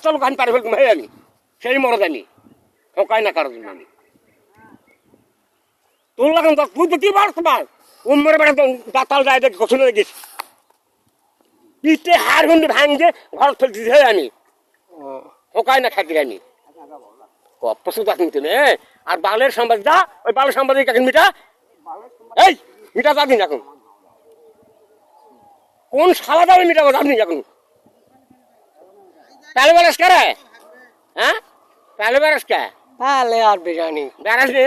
5টা লোক আমি পারে ফেলতাম ভাই আমি সেই মরদ আমি ঠকাই না কারোর জন্য আমি তোর লাগান তুই তো কি পারছ ভাই উম্মের বেড়া দাতাল যায় দেখে শুনে গেছিস পিঠে হাড় গুন্ডি ভাঙছে ঘর ফেলতে দিতে আমি ঠকাই না খাতি আমি পশু চাকরি তুমি আর বালের সাংবাদিক যা ওই বালের সাংবাদিক এখন মিটা এই মিটা যাবি এখন কোন শালা যাবে মিটাবো যাবনি এখন তাহলে বেড়াস কে রে হ্যাঁ তাহলে বেড়াস কে তাহলে আর বিরিয়ানি বেড়াস নি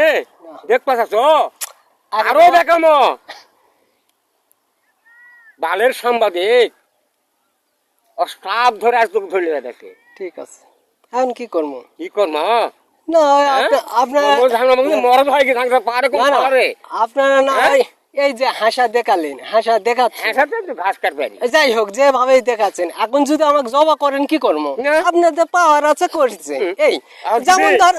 দেখ পাচ্ছ আরো দেখাম বালের সাংবাদিক স্টাফ ধরে আজ তোকে ধরে দেখে ঠিক আছে এখন কি করবো কি করমা না আপনার মরদ হয় কি পারে কোন পারে আপনারা না এই যে হাসা দেখালেন হাসা দেখাচ্ছেন ঘাস কাটবে যাই হোক যেভাবেই দেখাচ্ছেন এখন যদি আমাকে জবা করেন কি করবো আপনাদের পাওয়ার আছে করছে এই যেমন ধর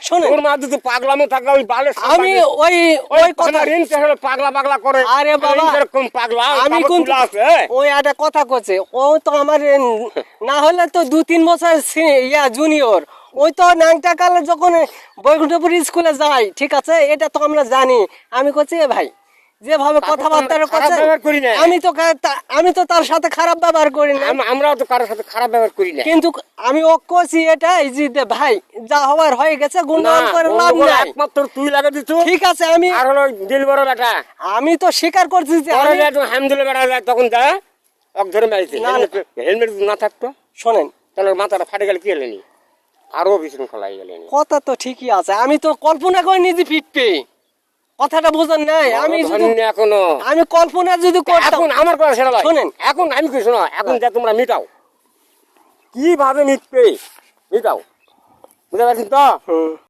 শোনেন ওর মাঝে তো পাগলামো থাকা ওই বালের আমি ওই ওই কথা পাগলা পাগলা করে আরে বাবা এরকম পাগলা আমি কোন ওই একটা কথা করছে ও তো আমার না হলে তো 2-3 বছর ইয়া জুনিয়র ওই তো ন্যাংটা কালে যখন বৈকুণ্ঠপুর স্কুলে যাই ঠিক আছে এটা তো আমরা জানি আমি করছি ভাই যেভাবে কথাবার্তা করছে আমি তো তার সাথে খারাপ ব্যবহার করি না আমরাও তো কারোর সাথে খারাপ ব্যবহার করি না কিন্তু আমি ও কছি এটাই যে ভাই যা হওয়ার হয়ে গেছে গুণগান করে লাভ নাই একমাত্র তুই লাগা দিছ ঠিক আছে আমি আর হলো দিল বড় বেটা আমি তো স্বীকার করছি যে আমি হামদুলিল্লাহ বেটা যায় তখন যা এক ধরে মারিছে হেলমেট না থাকতো শোনেন তাহলে মাথাটা ফাটে গেলে কি হলেনি আরো বিশৃঙ্খলা হয়ে গেলেনি কথা তো ঠিকই আছে আমি তো কল্পনা করে নিজে পিটপে কথাটা বোঝেন নাই আমি এখনো আমি কল্পনা যদি করতাম এখন আমার কথা সেটা শোনেন এখন আমি কি শোনো এখন যা তোমরা মিটাও কিভাবে মিটবে মিটাও বুঝতে পারছেন তো